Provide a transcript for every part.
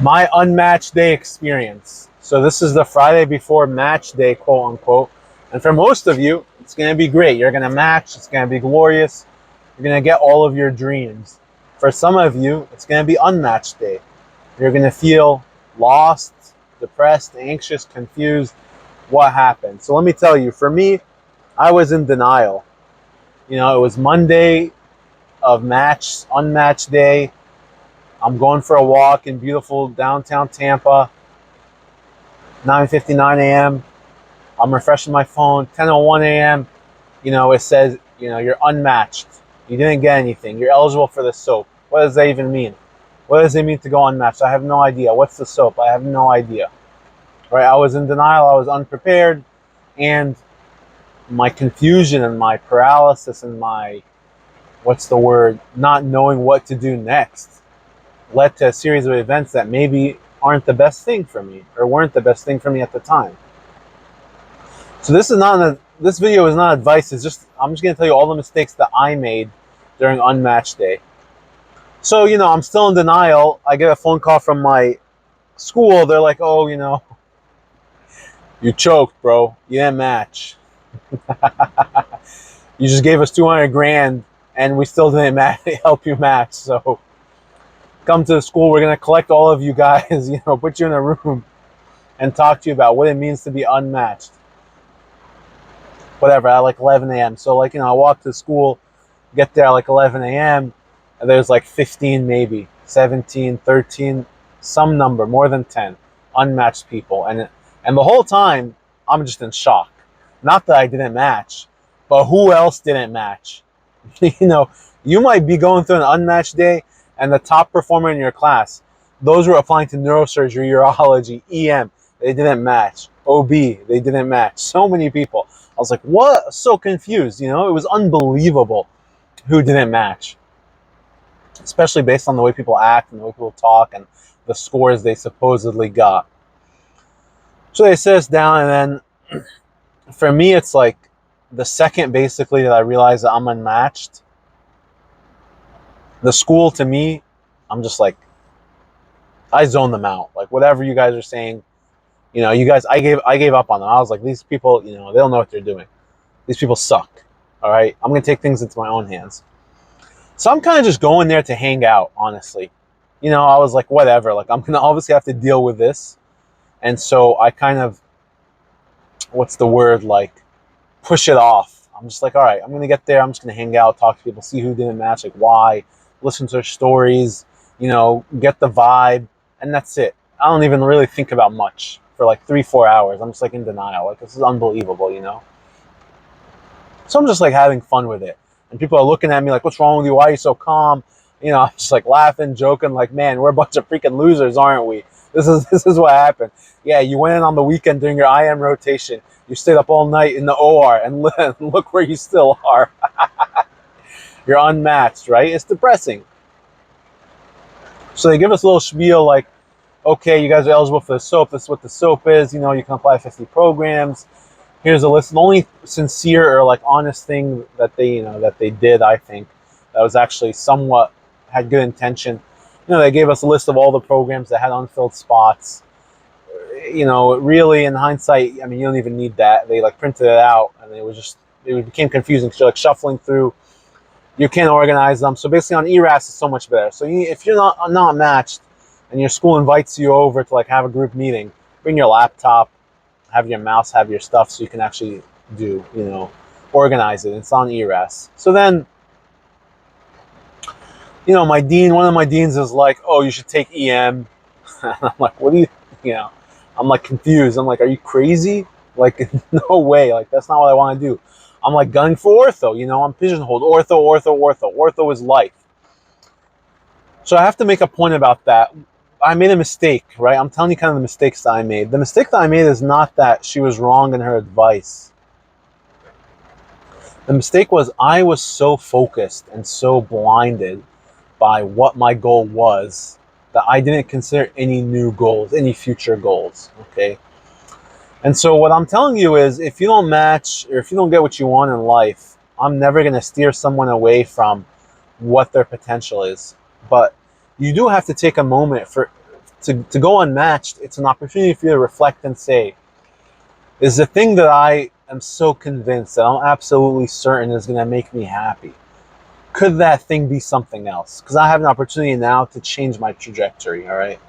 My unmatched day experience. So this is the Friday before match day, quote unquote. And for most of you, it's going to be great. You're going to match. It's going to be glorious. You're going to get all of your dreams. For some of you, it's going to be unmatched day. You're going to feel lost, depressed, anxious, confused. What happened? So let me tell you, for me, I was in denial. It was Monday of unmatched day. I'm going for a walk in beautiful downtown Tampa, 9:59 a.m. I'm refreshing my phone, 10:01 a.m. It says, you're unmatched. You didn't get anything. You're eligible for the soap. What does that even mean? What does it mean to go unmatched? I have no idea. What's the soap? I have no idea. Right? I was in denial. I was unprepared. And my confusion and my paralysis and my, what's the word, not knowing what to do next led to a series of events that maybe aren't the best thing for me or weren't the best thing for me at the time. So this video is not advice. I'm just gonna tell you all the mistakes that I made during unmatched day. So I'm still in denial. I get a phone call from my school. They're like, "Oh, you choked, bro. You didn't match. You just gave us 200 grand, and we still didn't help you match. So come to the school. We're gonna collect all of you guys. Put you in a room and talk to you about what it means to be unmatched." Whatever, at like 11 a.m. So I walk to school, get there at like 11 a.m. and there's like 15, maybe 17, 13, some number more than 10 unmatched people, and the whole time I'm just in shock. Not that I didn't match, but who else didn't match? you know, you might be going through an unmatched day, and the top performer in your class, those who are applying to neurosurgery, urology, EM, they didn't match. OB, they didn't match. So many people. I was like, what? So confused. It was unbelievable who didn't match, especially based on the way people act and the way people talk and the scores they supposedly got. So they sit us down, and then for me, it's like the second basically that I realize that I'm unmatched, the school to me, I'm just like, I zone them out. Like whatever you guys are saying, you guys, I gave up on them. I was like, these people, they don't know what they're doing. These people suck. All right, I'm gonna take things into my own hands. So I'm kind of just going there to hang out, honestly. I was like, whatever. Like I'm gonna obviously have to deal with this, and so I kind of, what's the word, like push it off. I'm just like, all right, I'm gonna get there. I'm just gonna hang out, talk to people, see who didn't match, like why, listen to their stories, get the vibe, and that's it. I don't even really think about much for like 3-4 hours. I'm just like in denial. Like this is unbelievable. So I'm just like having fun with it, and people are looking at me like, "What's wrong with you? Why are you so calm?" I'm just like laughing, joking, like, "Man, we're a bunch of freaking losers, aren't we? This is what happened. Yeah, you went in on the weekend during your IM rotation. You stayed up all night in the OR, and look where you still are. You're unmatched, right? It's depressing." So they give us a little spiel like, "Okay, you guys are eligible for the soap. This is what the soap is. You can apply 50 programs. Here's a list." The only sincere or like honest thing that they did, I think, that was actually somewhat had good intention. They gave us a list of all the programs that had unfilled spots. Really in hindsight, I mean, you don't even need that. They like printed it out, and it became confusing because you're like shuffling through. You can't organize them. So basically, on ERAS, it's so much better. So if you're not matched, and your school invites you over to like have a group meeting, bring your laptop, have your mouse, have your stuff, so you can actually organize it. It's on ERAS. So then, one of my deans is like, "Oh, you should take EM." And I'm like, "What do you know?" I'm like confused. I'm like, "Are you crazy? Like, no way. Like, that's not what I want to do." I'm like gunning for ortho. I'm pigeonholed. Ortho, ortho, ortho. Ortho is life. So I have to make a point about that. I made a mistake, right? I'm telling you kind of the mistakes that I made. The mistake that I made is not that she was wrong in her advice. The mistake was I was so focused and so blinded by what my goal was that I didn't consider any new goals, any future goals, okay? And so what I'm telling you is if you don't match or if you don't get what you want in life, I'm never going to steer someone away from what their potential is. But you do have to take a moment to go unmatched, it's an opportunity for you to reflect and say, is the thing that I am so convinced that I'm absolutely certain is going to make me happy, could that thing be something else? Because I have an opportunity now to change my trajectory, all right?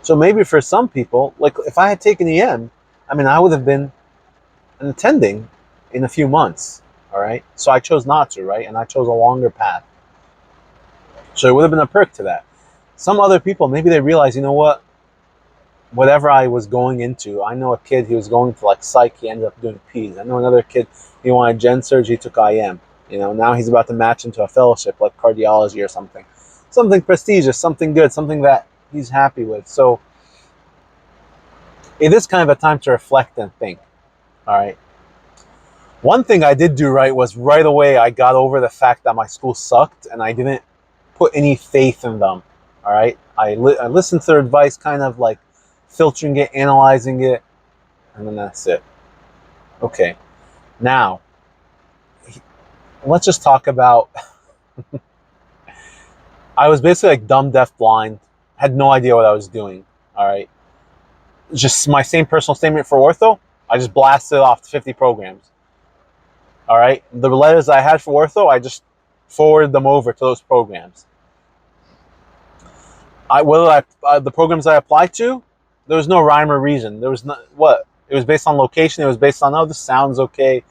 So maybe for some people, like if I had taken EM, I mean, I would have been attending in a few months, all right? So I chose not to, right? And I chose a longer path. So it would have been a perk to that. Some other people, maybe they realize, you know what? Whatever I was going into, I know a kid, he was going to like psych, he ended up doing Peds. I know another kid, he wanted gen surgery, he took IM. You know, now he's about to match into a fellowship like cardiology or something. Something prestigious, something good, something that he's happy with. So it is kind of a time to reflect and think, all right? One thing I did do right was right away I got over the fact that my school sucked and I didn't put any faith in them, all right? I listened to their advice, kind of like filtering it, analyzing it, and then that's it. Okay, now let's just talk about I was basically like dumb, deaf, blind, had no idea what I was doing, all right? Just my same personal statement for ortho, I just blasted off 50 programs, all right? The letters I had for ortho, I just forwarded them over to those programs. The programs I applied to, there was no rhyme or reason. There was not what it was based on location. It was based on, oh, this sounds okay.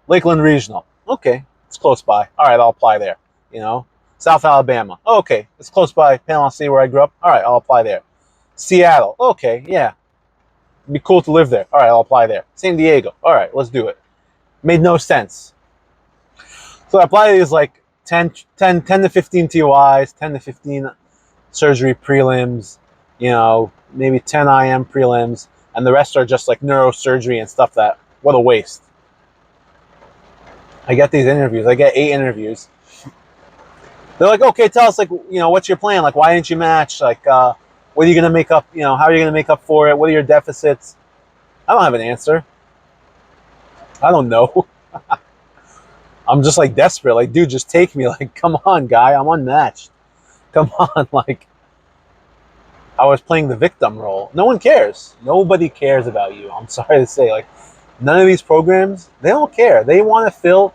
Lakeland Regional, okay, it's close by. All right, I'll apply there. You know, South Alabama, oh, okay, it's close by. Panama City, where I grew up. All right, I'll apply there. Seattle, okay, yeah, it'd be cool to live there. All right, I'll apply there. San Diego, all right, let's do it. Made no sense. So I applied these like 10 to 15 TOIs, 10 to 15 surgery prelims, you know, maybe 10 IM prelims, and the rest are just like neurosurgery and stuff that, what a waste. I get these interviews. I get 8 interviews. They're like, okay, tell us, like, you know, what's your plan? Like, why didn't you match? Like, what are you going to make up? You know, how are you going to make up for it? What are your deficits? I don't have an answer. I don't know. I'm just like desperate. Like, dude, just take me. Like, come on, guy. I'm unmatched. Come on. Like, I was playing the victim role. No one cares. Nobody cares about you. I'm sorry to say. Like, none of these programs, they don't care. They want to fill.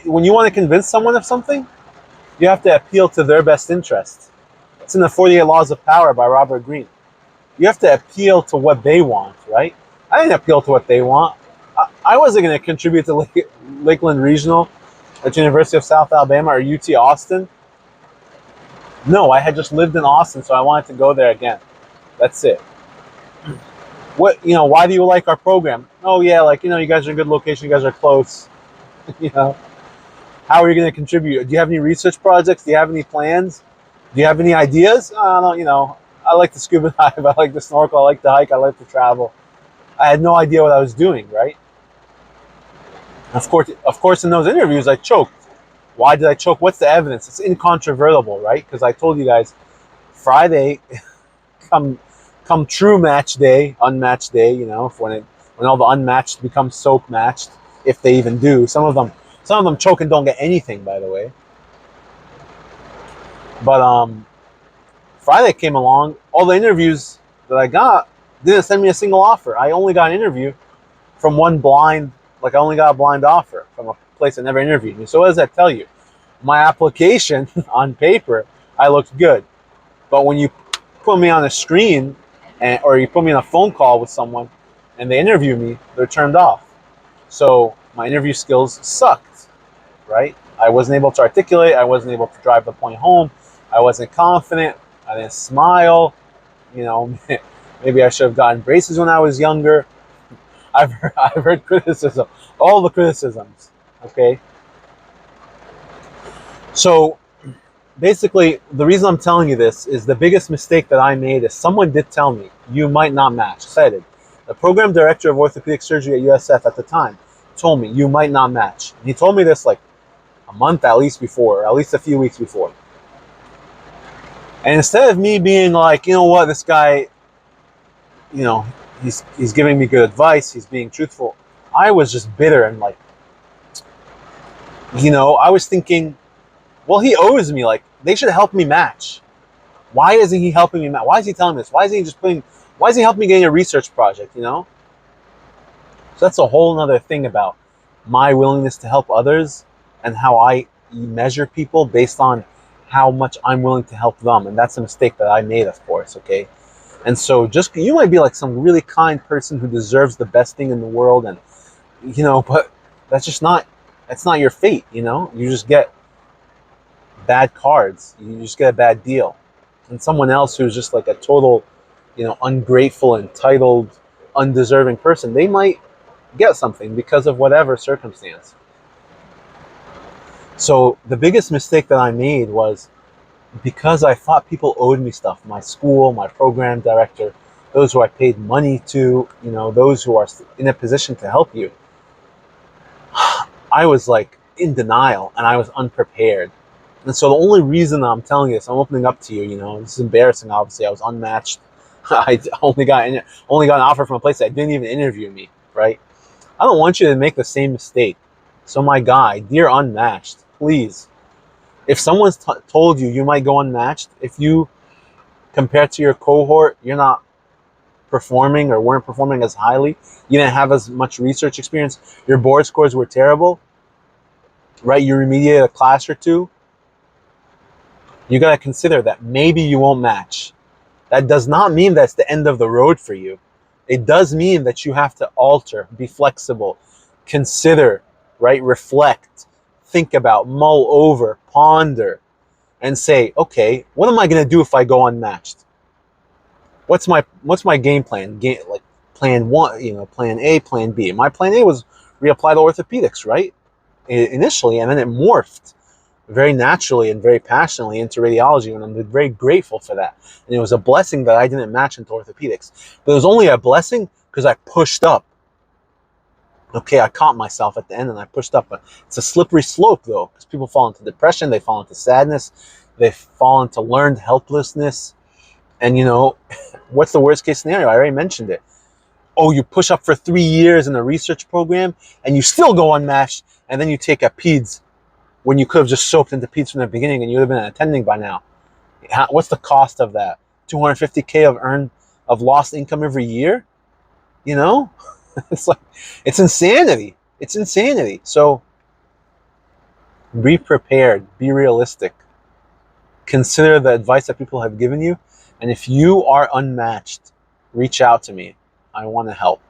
When you want to convince someone of something, you have to appeal to their best interest. It's in the 48 Laws of Power by Robert Greene. You have to appeal to what they want, right? I didn't appeal to what they want. I wasn't going to contribute to Lakeland Regional at University of South Alabama or UT Austin. No, I had just lived in Austin, so I wanted to go there again. That's it. What, you know, why do you like our program? Oh, yeah, like, you know, you guys are in a good location, you guys are close. You know, how are you going to contribute? Do you have any research projects? Do you have any plans? Do you have any ideas? I don't, you know, I like to scuba dive, I like to snorkel, I like to hike, I like to travel. I had no idea what I was doing, right? Of course, in those interviews, I choked. Why did I choke? What's the evidence? It's incontrovertible, right? Because I told you guys, Friday, come true match day, unmatched day, you know, when all the unmatched become soap matched, if they even do. Some of them choke and don't get anything, by the way. But Friday came along, all the interviews that I got didn't send me a single offer. I only got an interview from one blind, like I only got a blind offer from a place that never interviewed me. So what does that tell you? My application on paper, I looked good. But when you put me on a screen or you put me on a phone call with someone and they interview me, they're turned off. So my interview skills sucked, right? I wasn't able to articulate. I wasn't able to drive the point home. I wasn't confident. I didn't smile. You know, maybe I should have gotten braces when I was younger. I've heard criticism, all the criticisms, okay? So basically, the reason I'm telling you this is the biggest mistake that I made is someone did tell me, you might not match. Cited. The program director of orthopedic surgery at USF at the time told me, you might not match. And he told me this like a month at least before, or at least a few weeks before. And instead of me being like, you know what, this guy, you know, he's giving me good advice, he's being truthful, I was just bitter and like, you know, I was thinking, well, he owes me, like, they should help me match. Why isn't he helping me? Why is he telling me this? Why is he just putting? Why is he helping me getting a research project? You know. So that's a whole nother thing about my willingness to help others and how I measure people based on how much I'm willing to help them. And that's a mistake that I made, of course. Okay. And so just you might be like some really kind person who deserves the best thing in the world, and but that's just not that's not your fate. You just get bad cards. You just get a bad deal. And someone else who's just like a total, ungrateful, entitled, undeserving person, they might get something because of whatever circumstance. So the biggest mistake that I made was because I thought people owed me stuff, my school, my program director, those who I paid money to, those who are in a position to help you. I was like in denial and I was unprepared. And so the only reason I'm telling you this, I'm opening up to you, this is embarrassing. Obviously, I was unmatched. I only got an offer from a place that didn't even interview me, right? I don't want you to make the same mistake. So my guy, dear unmatched, please, if someone's told you might go unmatched, if you, compared to your cohort, you're not performing or weren't performing as highly, you didn't have as much research experience, your board scores were terrible, right? You remediated a class or two, you got to consider that maybe you won't match. That does not mean that's the end of the road for you. It does mean that you have to alter, be flexible, consider, right? Reflect, think about, mull over, ponder, and say, okay, what am I going to do if I go unmatched? What's my game plan? Like plan one, plan A, plan B. My plan A was reapply to orthopedics, right? Initially, and then it morphed very naturally and very passionately into radiology, and I'm very grateful for that. And it was a blessing that I didn't match into orthopedics. But it was only a blessing because I pushed up. Okay, I caught myself at the end and I pushed up. But it's a slippery slope though, because people fall into depression, they fall into sadness, they fall into learned helplessness. And what's the worst case scenario? I already mentioned it. Oh, you push up for 3 years in a research program and you still go unmatched, and then you take a PEDS when you could have just soaked into pizza from the beginning and you would have been attending by now. What's the cost of that? 250K of lost income every year? It's like, it's insanity. It's insanity. So be prepared, be realistic. Consider the advice that people have given you. And if you are unmatched, reach out to me. I want to help.